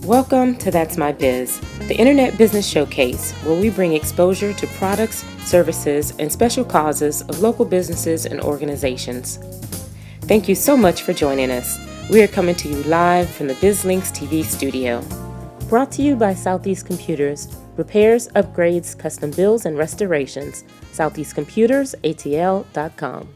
Welcome to That's My Biz, the Internet Business Showcase, where we bring exposure to products, services, and special causes of local businesses and organizations. Thank you so much for joining us. We are coming to you live from the BizLinks TV studio. Brought to you by Southeast Computers, repairs, upgrades, custom builds, and restorations. SoutheastComputersATL.com.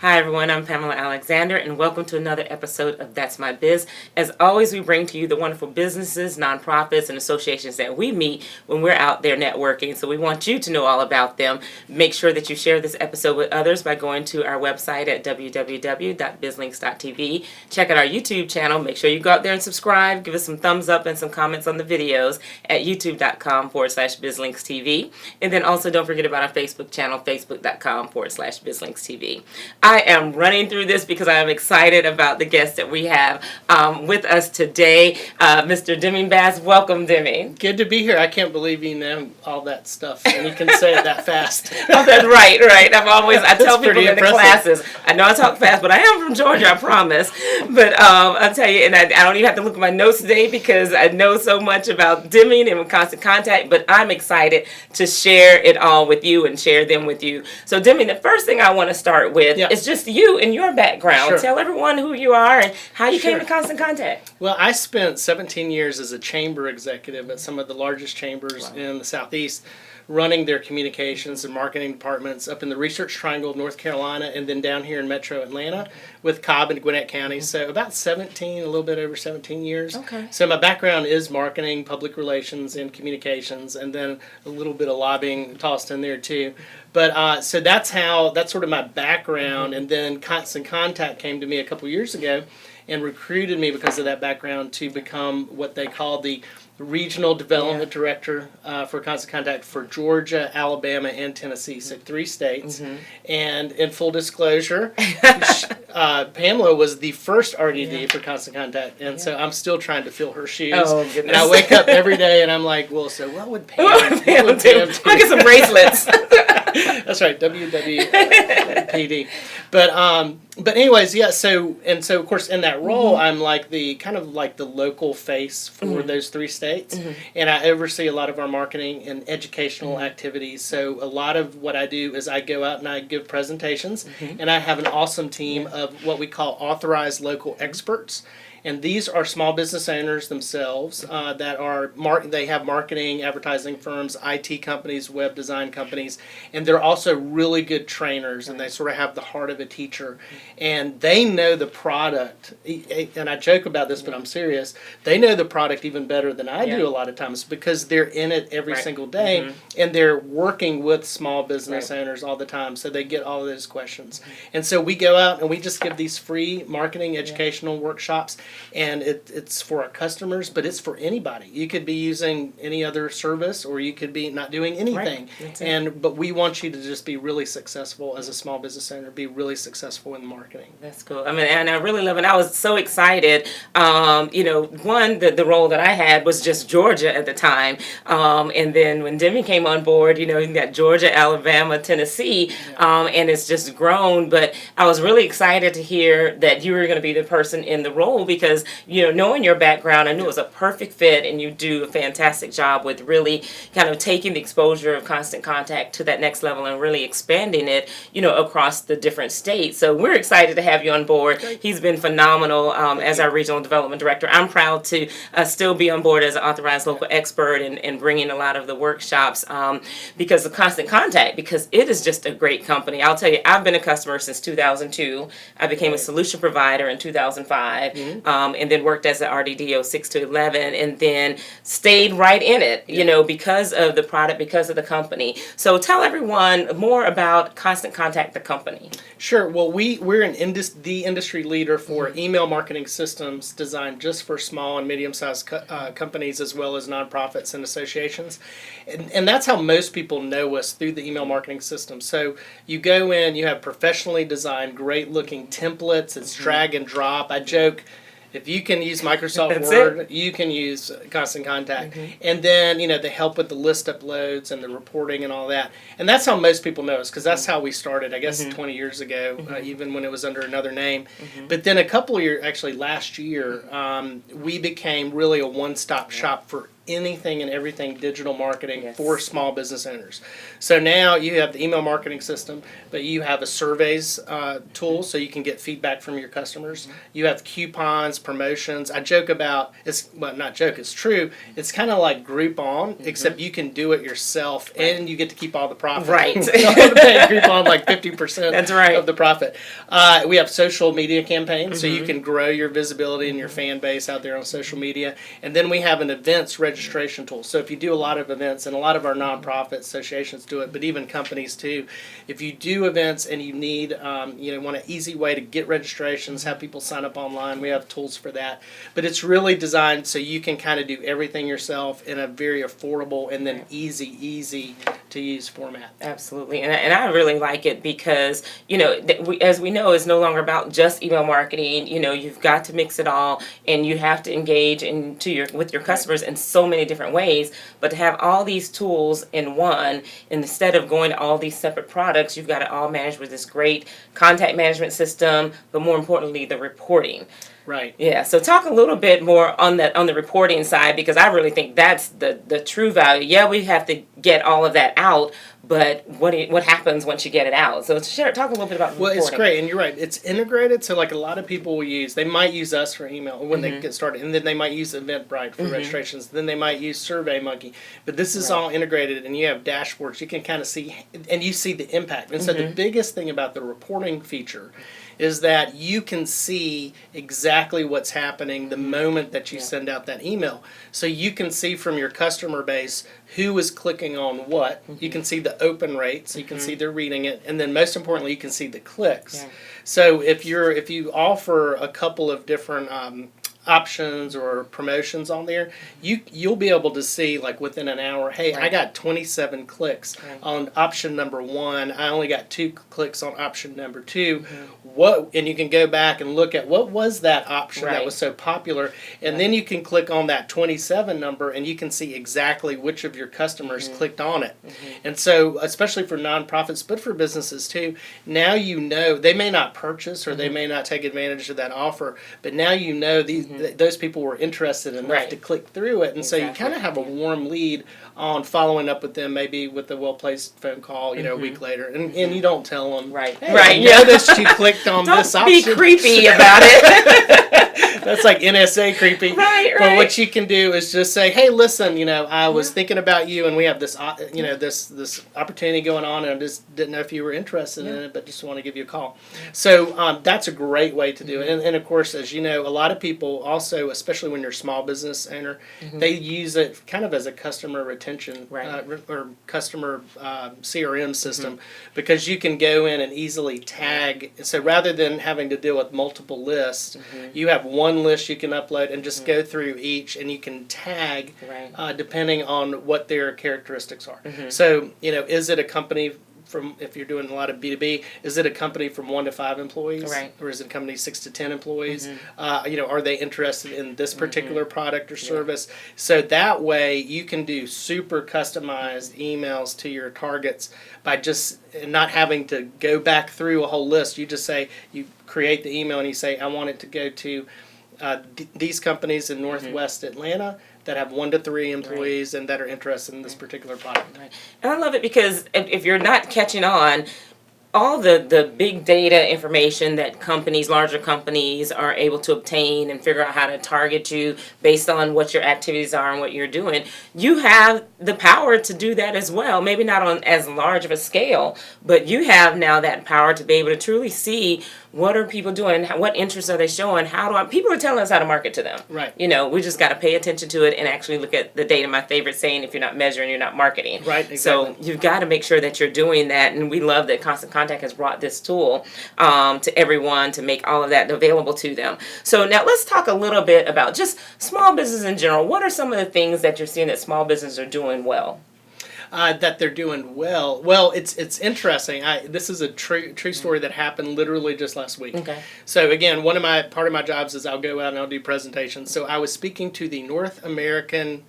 Hi everyone, I'm Pamela Alexander and welcome to another episode of That's My Biz. As always, we bring to you the wonderful businesses, nonprofits, and associations that we meet when we're out there networking. So we want you to know all about them. Make sure that you share this episode with others by going to our website at www.bizlinks.tv. Check out our YouTube channel. Make sure you go out there and subscribe. Give us some thumbs up and some comments on the videos at youtube.com/bizlinkstv. And then also don't forget about our Facebook channel, facebook.com/bizlinkstv. I am running through this because I am excited about the guest that we have with us today, Mr. Demming Bass. Welcome, Demming. Good to be here. I can't believe you know all that stuff and you can say it that fast. Oh, that's right. I tell people in the classes, I know I talk fast, but I am from Georgia, I promise. But I'll tell you, and I don't even have to look at my notes today because I know so much about Demming and Constant Contact, but I'm excited to share it all with you and share them with you. So, Demming, the first thing I want to start with is just you and your background. Sure. Tell everyone who you are and how you came to Constant Contact. Well, I spent 17 years as a chamber executive at some of the largest chambers in the Southeast, running their communications and marketing departments up in the Research Triangle of North Carolina and then down here in Metro Atlanta with Cobb and Gwinnett County. So about 17, a little bit over 17 years. Okay. So my background is marketing, public relations, and communications, and then a little bit of lobbying tossed in there too. But so that's sort of my background, and then Constant Contact came to me a couple years ago and recruited me because of that background to become what they call the Regional Development Director for Constant Contact for Georgia, Alabama, and Tennessee, so 3 states. And in full disclosure, Pamela was the first RDD for Constant Contact, and so I'm still trying to fill her shoes. Oh, goodness. And I wake up every day and I'm like, well, so what would Pam do? I'll get some bracelets. That's right, WWPD. But anyways, so of course in that role I'm like the kind of like the local face for those 3 states, and I oversee a lot of our marketing and educational activities. So a lot of what I do is I go out and I give presentations, and I have an awesome team of what we call authorized local experts. And these are small business owners themselves that are they have marketing, advertising firms, IT companies, web design companies, and they're also really good trainers, and they sort of have the heart of a teacher. And they know the product, and I joke about this, but I'm serious, they know the product even better than I do a lot of times because they're in it every single day, and they're working with small business owners all the time, so they get all of those questions. And so we go out and we just give these free marketing educational workshops. And it's for our customers, but it's for anybody. You could be using any other service, or you could be not doing anything. But we want you to just be really successful as a small business owner, be really successful in marketing. That's cool. I mean, and I really love it. I was so excited. The role that I had was just Georgia at the time. And then when Demming came on board, you got Georgia, Alabama, Tennessee, and it's just grown. But I was really excited to hear that you were going to be the person in the role because, knowing your background, I knew it was a perfect fit, and you do a fantastic job with really kind of taking the exposure of Constant Contact to that next level and really expanding it, across the different states. So we're excited to have you on board. He's been phenomenal as our Regional Development Director. I'm proud to still be on board as an authorized local expert and bringing a lot of the workshops because of Constant Contact, because it is just a great company. I'll tell you, I've been a customer since 2002. I became a solution provider in 2005. And then worked as an RDD 06 to 11, and then stayed right in it, because of the product, because of the company. So tell everyone more about Constant Contact, the company. Sure. Well, we're the industry leader for email marketing systems designed just for small and medium-sized companies as well as nonprofits and associations. And that's how most people know us, through the email marketing system. So you go in, you have professionally designed, great-looking templates. It's drag and drop. I joke If you can use Microsoft That's Word, it. you can use Constant Contact. And then, they help with the list uploads and the reporting and all that. And that's how most people know us, because that's how we started, I guess, 20 years ago, even when it was under another name. But then a couple of years, actually last year, we became really a one-stop shop for anything and everything digital marketing for small business owners. So now you have the email marketing system, but you have a surveys tool so you can get feedback from your customers. You have coupons, promotions. I joke about, not joke, it's true. It's kind of like Groupon, except you can do it yourself and you get to keep all the profit. Right. You don't have to pay Groupon like 50% That's right. of the profit. We have social media campaigns, so you can grow your visibility and your fan base out there on social media. And then we have an events registration tool. So if you do a lot of events, and a lot of our nonprofit associations do it, but even companies too, if you do events and you need, want an easy way to get registrations, have people sign up online, we have tools for that. But it's really designed so you can kind of do everything yourself in a very affordable and then easy to use format. Absolutely, and I really like it because as we know, it's no longer about just email marketing. You've got to mix it all, and you have to engage with your customers in so many different ways. But to have all these tools in one, instead of going to all these separate products, you've got it all managed with this great contact management system. But more importantly, the reporting. Right. Yeah. So talk a little bit more on the reporting side, because I really think that's the true value. Yeah, we have to get all of that out, but what happens once you get it out? So talk a little bit about reporting. Well, it's great, and you're right. It's integrated, so like a lot of people they might use us for email when they get started, and then they might use Eventbrite for registrations. Then they might use SurveyMonkey. But this is all integrated, and you have dashboards. You can kind of see, and you see the impact. And so the biggest thing about the reporting feature is that you can see exactly what's happening the moment that you send out that email. So you can see from your customer base who is clicking on what. You can see the open rates. You can see they're reading it. And then most importantly, you can see the clicks. Yeah. So if you offer a couple of different options or promotions on there, you'll be able to see like within an hour, hey, I got 27 clicks on option number 1. I only got 2 clicks on option number 2. And you can go back and look at what was that option that was so popular, and then you can click on that 27 number and you can see exactly which of your customers clicked on it. And so, especially for nonprofits, but for businesses too, now they may not purchase or they may not take advantage of that offer, but now those people were interested enough to click through it, and so you kind of have a warm lead on following up with them, maybe with a well-placed phone call, a week later, and you don't tell them, hey, I noticed you clicked on this option. Don't be creepy about it. That's like NSA creepy. Right. But what you can do is just say, hey, listen, I was thinking about you, and we have this, this opportunity going on, and I just didn't know if you were interested in it, but just want to give you a call. So that's a great way to do it. And of course, as you know, a lot of people also, especially when you're a small business owner, they use it kind of as a customer retention or customer CRM system, because you can go in and easily tag. So rather than having to deal with multiple lists, you have one list you can upload and just go through each, and you can tag depending on what their characteristics are. So, is it a company if you're doing a lot of B2B, is it a company from 1 to 5 employees? Or is it a company 6 to 10 employees? Are they interested in this particular product or service? So that way you can do super customized emails to your targets by just not having to go back through a whole list. You just say, you create the email and you say, I want it to go to these companies in Northwest Atlanta that have 1 to 3 employees and that are interested in this particular product. And I love it because if you're not catching on, all the big data information that larger companies are able to obtain and figure out how to target you based on what your activities are and what you're doing, you have the power to do that as well. Maybe not on as large of a scale, but you have now that power to be able to truly see what are people doing, what interests are they showing, people are telling us how to market to them. Right. We just got to pay attention to it and actually look at the data. My favorite saying, if you're not measuring, you're not marketing. Right, exactly. So you've got to make sure that you're doing that, and we love that Constant Contact has brought this tool to everyone to make all of that available to them. So now let's talk a little bit about just small business in general. What are some of the things that you're seeing that small businesses are doing well? that they're doing well. Well, it's interesting. This is a true story that happened literally just last week. Okay. So again, part of my jobs is I'll go out and I'll do presentations. So I was speaking to the North American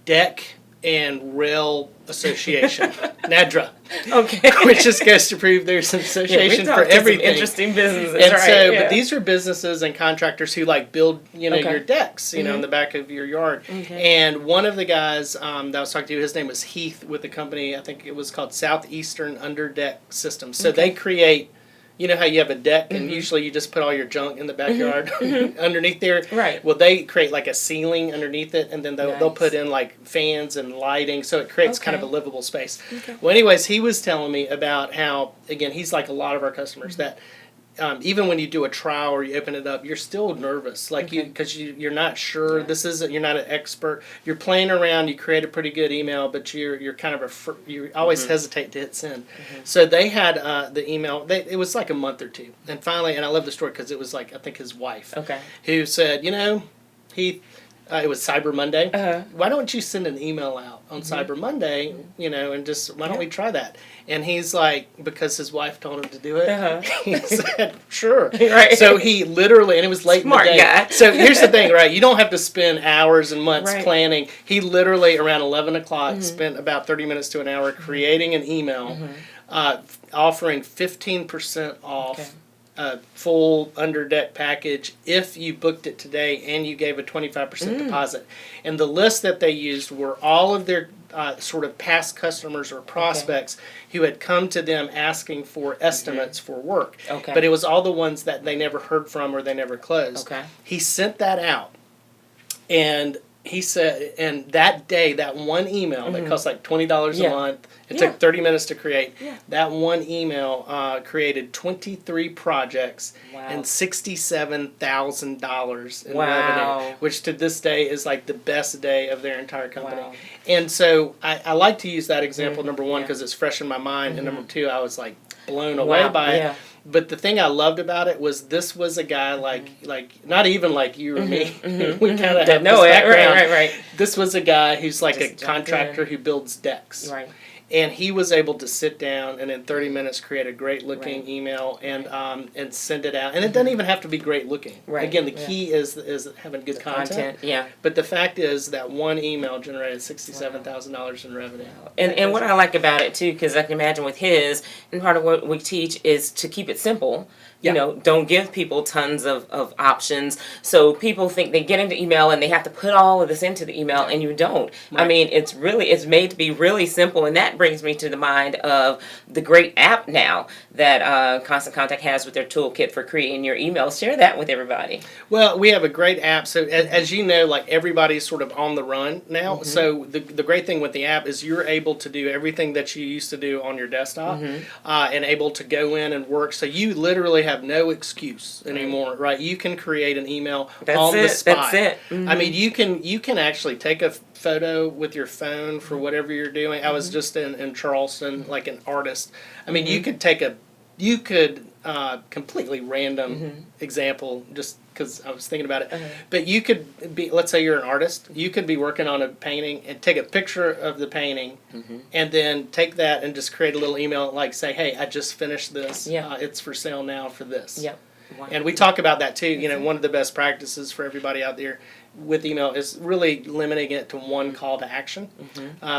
Deck and Rail Association, NADRA. Okay. Which just goes to prove there's an association for everything. Some interesting businesses, and right? so, yeah. But these are businesses and contractors who like build, your decks, in the back of your yard. Okay. And one of the guys that I was talking to, his name was Heath with the company. I think it was called Southeastern Underdeck Systems. So they create. You know how you have a deck and usually you just put all your junk in the backyard underneath there? Right. Well, they create like a ceiling underneath it and then they'll put in like fans and lighting so it creates kind of a livable space. Okay. Well, anyways, he was telling me about how, again, he's like a lot of our customers that even when you do a trial or you open it up, you're still nervous, like because you're not sure. Yeah. You're not an expert. You're playing around. You create a pretty good email, but you're kind of you always hesitate to hit send. So they had the email. It was like a month or two, and finally, and I love the story because it was like I think his wife, who said, it was Cyber Monday. Why don't you send an email out on Cyber Monday, and just, why don't we try that? And he's like, because his wife told him to do it, he said, sure. Right. So he literally, and it was late Smart in the day. guy. So here's the thing, right? You don't have to spend hours and months planning. He literally, around 11 o'clock, spent about 30 minutes to an hour creating an email offering 15% off full underdeck package if you booked it today and you gave a 25% deposit. And the list that they used were all of their sort of past customers or prospects who had come to them asking for estimates for work. But it was all the ones that they never heard from or they never closed. He sent that out, and he said, and that day, that one email that cost like $20 a month, it took 30 minutes to create. That one email created 23 projects and $67,000 in revenue, which to this day is like the best day of their entire company. And so I like to use that example, number one, because it's fresh in my mind, and number two, I was like blown away by it. But the thing I loved about it was this was a guy like not even like you or me. We kind of have this background. Right. This was a guy who's like a contractor who builds decks. Right. And he was able to sit down and in 30 minutes create a great looking email and send it out. And it doesn't even have to be great looking. Again, the key is having good content. But the fact is that one email generated $67,000 in revenue. And what I like about it too, because I can imagine with his, and part of what we teach is to keep it simple. Don't give people tons of options. So people think they get into email and they have to put all of this into the email, and you don't. I mean, it's made to be really simple, and that brings me to the mind of the great app now that Constant Contact has with their toolkit for creating your emails. Share that with everybody. Well, we have a great app. So as you know, like everybody's sort of on the run now. So the great thing with the app is you're able to do everything that you used to do on your desktop and able to go in and work. So you literally have no excuse anymore, right? You can create an email on the spot. That's it. I mean, you can actually take a photo with your phone for whatever you're doing. I was just in Charleston, like an artist. I mean, you could completely random example just because I was thinking about it. But you could be, let's say you're an artist, you could be working on a painting and take a picture of the painting and then take that and just create a little email like say, hey, I just finished this. It's for sale now for this. And we talk about that too. One of the best practices for everybody out there with email is really limiting it to one call to action.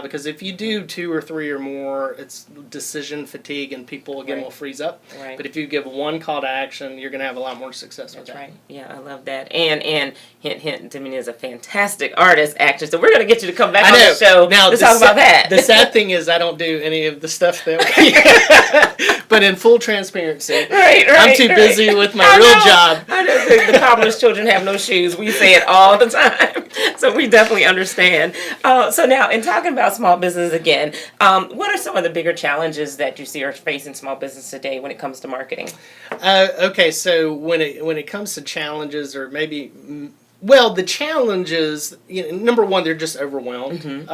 Because if you do 2 or 3 or more, it's decision fatigue and people again will freeze up. But if you give one call to action, you're going to have a lot more success with that. That's right. Yeah, I love that. And hint, Demming is a fantastic artist, actor. So we're going to get you to come back on the show to talk about that. The sad thing is I don't do any of the stuff that but in full transparency, I'm too busy with my real job. I know the cobbler's children have no shoes. We say it all the time. So we definitely understand. So now, in talking about small business again, what are some of the bigger challenges that you see are facing small business today when it comes to marketing? Okay, so when it comes to challenges, or maybe the challenges, number one, they're just overwhelmed.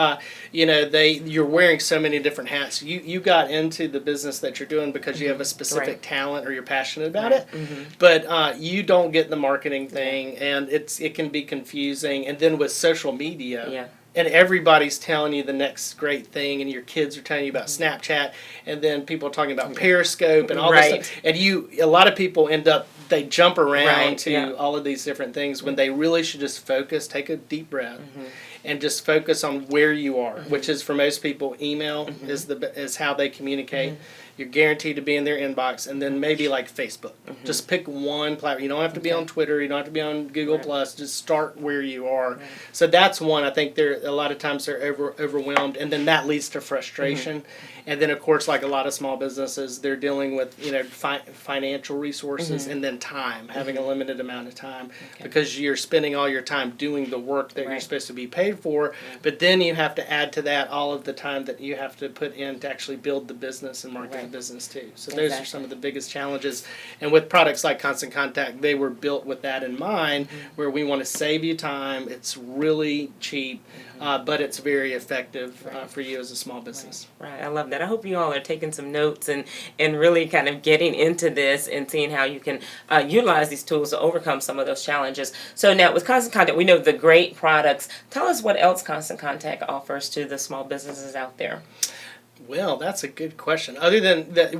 You're wearing so many different hats. You got into the business that you're doing because you have a specific talent or you're passionate about it, but you don't get the marketing thing, and it can be confusing. And then with social media, and everybody's telling you the next great thing, and your kids are telling you about Snapchat, and then people are talking about Periscope and all this Right. stuff. And a lot of people they jump around Right, to yeah. all of these different things when they really should just focus, take a deep breath, and just focus on where you are, which is for most people, email is how they communicate. You're guaranteed to be in their inbox, and then maybe like Facebook. Just pick one platform. You don't have to be on Twitter. You don't have to be on Google Plus. Just start where you are. Right. So that's one. I think a lot of times they're overwhelmed, and then that leads to frustration. And then of course, like a lot of small businesses, they're dealing with financial resources and then time, having a limited amount of time because you're spending all your time doing the work that you're supposed to be paid for. But then you have to add to that all of the time that you have to put in to actually build the business and market the business too. So those are some of the biggest challenges. And with products like Constant Contact, they were built with that in mind, where we want to save you time. It's really cheap, but it's very effective for you as a small business. Right. I love that. I hope you all are taking some notes and really kind of getting into this and seeing how you can utilize these tools to overcome some of those challenges. So now with Constant Contact, we know the great products. Tell us what else Constant Contact offers to the small businesses out there. Well, that's a good question. Other than that,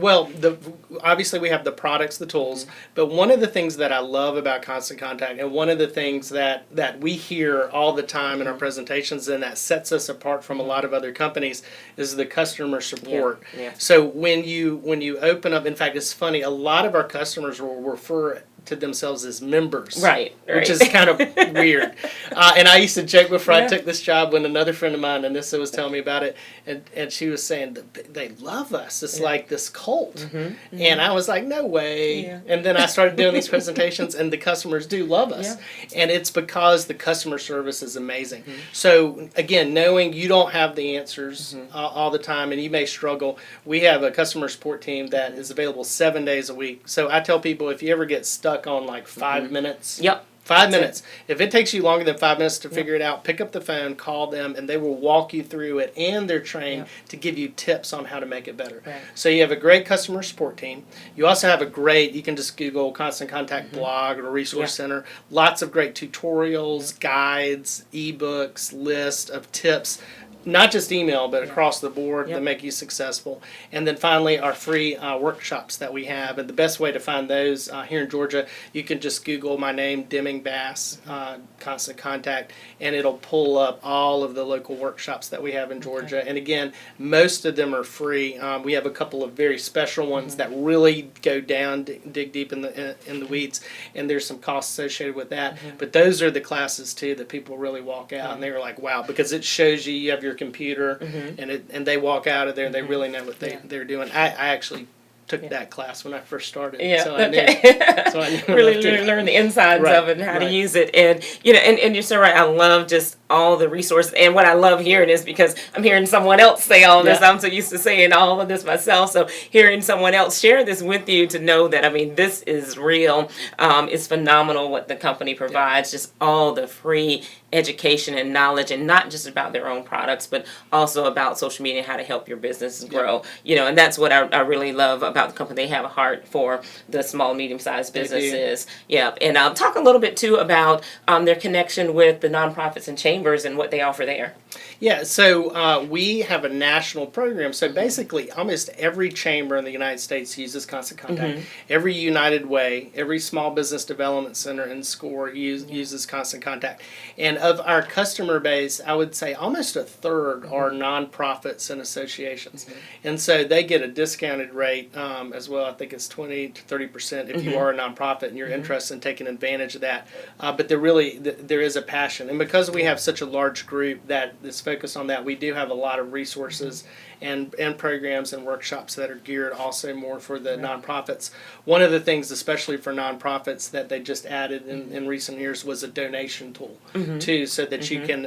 obviously we have the products, the tools, but one of the things that I love about Constant Contact, and one of the things that we hear all the time in our presentations, and that sets us apart from a lot of other companies, is the customer support. Yeah. So when you open up, in fact, it's funny, a lot of our customers will refer to themselves as members, Right. which is kind of weird. And I used to joke before I took this job, when another friend of mine, Anissa, was telling me about it, and she was saying that they love us. It's like this cult. And I was like, no way. Yeah. And then I started doing these presentations, and the customers do love us. And it's because the customer service is amazing. So again, knowing you don't have the answers all the time, and you may struggle, we have a customer support team that is available 7 days a week. So I tell people, if you ever get stuck on like 5 minutes. Yep. 5 minutes. If it takes you longer than 5 minutes to figure it out, pick up the phone, call them, and they will walk you through it, and they're trained to give you tips on how to make it better. Right. So you have a great customer support team. You also have you can just Google Constant Contact blog or resource center. Lots of great tutorials, guides, ebooks, list of tips. Not just email, but across the board that make you successful. And then finally, our free workshops that we have. And the best way to find those here in Georgia, you can just Google my name, Demming Bass, Constant Contact, and it'll pull up all of the local workshops that we have in Georgia. And again, most of them are free. We have a couple of very special ones that really go down, dig deep in the weeds, and there's some costs associated with that. But those are the classes too that people really walk out and they're like, wow, because it shows you have your computer and they walk out of there and they really know what they're doing. I actually took that class when I first started. Yeah. So I knew Really learn the insides of it and how to use it. And and you're so right. I love just all the resources. And what I love hearing is because I'm hearing someone else say all this. I'm so used to saying all of this myself. So hearing someone else share this with you to know that, I mean, this is real. It's phenomenal what the company provides. Just all the free education and knowledge, and not just about their own products, but also about social media and how to help your business grow. And that's what I really love about the company. They have a heart for the small, medium-sized businesses. And talk a little bit too about their connection with the nonprofits and chambers and what they offer there. Yeah, so we have a national program. So basically, almost every chamber in the United States uses Constant Contact. Every United Way, every small business development center and SCORE uses Constant Contact. And of our customer base, I would say almost a third are nonprofits and associations. And so they get a discounted rate as well. I think it's 20 to 30% if you are a nonprofit and you're interested in taking advantage of that. But there is a passion. And because we have such a large group that is focused on that, we do have a lot of resources and programs and workshops that are geared also more for the nonprofits. One of the things, especially for nonprofits, that they just added in recent years was a donation tool too, so that you can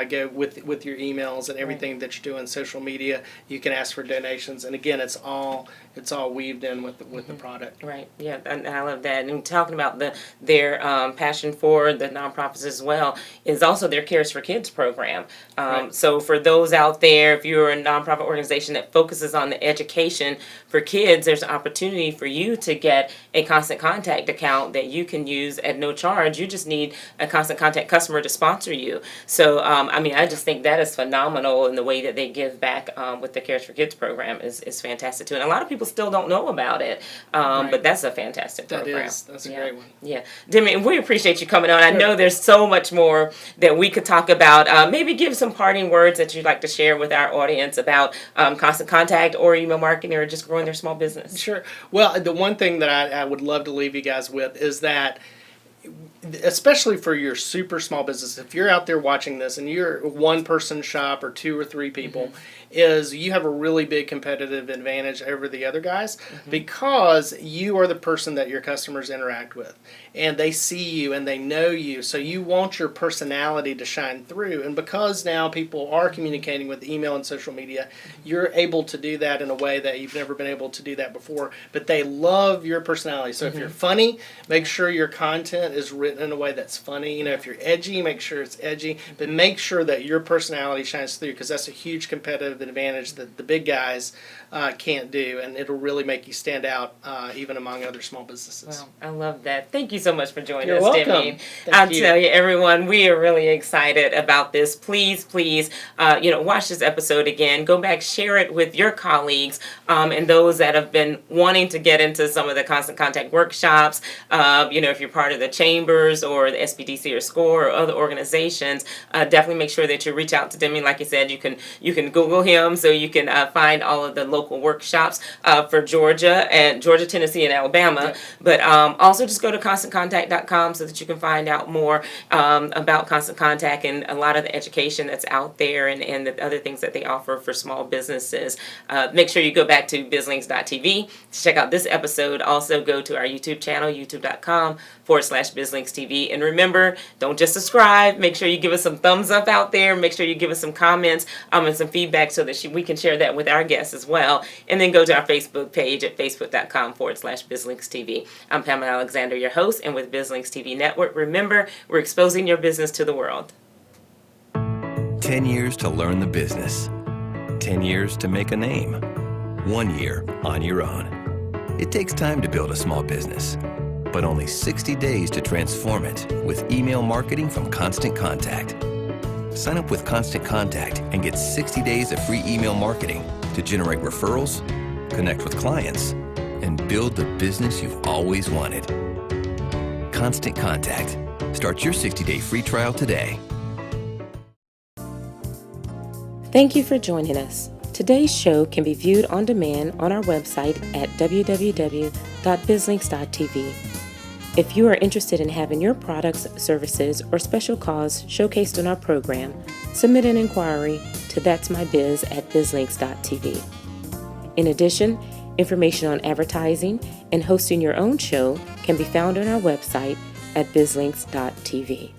go with your emails and everything that you do on social media. You can ask for donations, and again, it's all it's all weaved in with the product. Right. Yeah, and I love that. And talking about their passion for the nonprofits as well is also their Cares for Kids program. Right. So for those out there, if you're a nonprofit organization that focuses on the education for kids, there's an opportunity for you to get a Constant Contact account that you can use at no charge. You just need a Constant Contact customer to sponsor you. So I just think that is phenomenal, in the way that they give back with the Cares for Kids program is fantastic too. And a lot of people still don't know about it. But that's a fantastic program. That's a great one. Yeah. Demming, we appreciate you coming on. I know there's so much more that we could talk about. Maybe give some parting words that you'd like to share with our audience about Constant Contact or email marketing or just growing their small business. Sure. Well, the one thing that I would love to leave you guys with is that, especially for your super small business, if you're out there watching this and you're a one-person shop or 2 or 3 people, is you have a really big competitive advantage over the other guys because you are the person that your customers interact with, and they see you and they know you, so you want your personality to shine through. And because now people are communicating with email and social media, you're able to do that in a way that you've never been able to do that before, but they love your personality. So if you're funny, make sure your content is written in a way that's funny. You know, if you're edgy, make sure it's edgy, but make sure that your personality shines through, because that's a huge competitive advantage that the big guys can't do, and it'll really make you stand out even among other small businesses. Well, I love that. Thank you so much for joining You're us, welcome. Demming. Thank you. Tell you, everyone, we are really excited about this. Please, watch this episode again. Go back, share it with your colleagues and those that have been wanting to get into some of the Constant Contact workshops. If you're part of the chambers or the SPDC or SCORE or other organizations, definitely make sure that you reach out to Demming. Like I said, you can Google him, so you can find all of the local workshops for Georgia, Tennessee, and Alabama. Yep. But also just go to ConstantContact.com so that you can find out more about Constant Contact and a lot of the education that's out there and the other things that they offer for small businesses. Make sure you go back to bizlinks.tv to check out this episode. Also go to our YouTube channel, youtube.com/bizlinkstv. And remember, don't just subscribe. Make sure you give us some thumbs up out there. Make sure you give us some comments and some feedback so that we can share that with our guests as well. And then go to our Facebook page at facebook.com/bizlinkstv. I'm Pamela Alexander, your host, and with BizLinks TV Network, remember, we're exposing your business to the world. 10 years to learn the business. 10 years to make a name. 1 year on your own. It takes time to build a small business, but only 60 days to transform it with email marketing from Constant Contact. Sign up with Constant Contact and get 60 days of free email marketing to generate referrals, connect with clients, and build the business you've always wanted. Constant Contact. Start your 60-day free trial today. Thank you for joining us. Today's show can be viewed on demand on our website at www.bizlinks.tv. If you are interested in having your products, services, or special cause showcased on our program, submit an inquiry to that'smybiz@bizlinks.tv. In addition, information on advertising and hosting your own show can be found on our website at bizlinks.tv.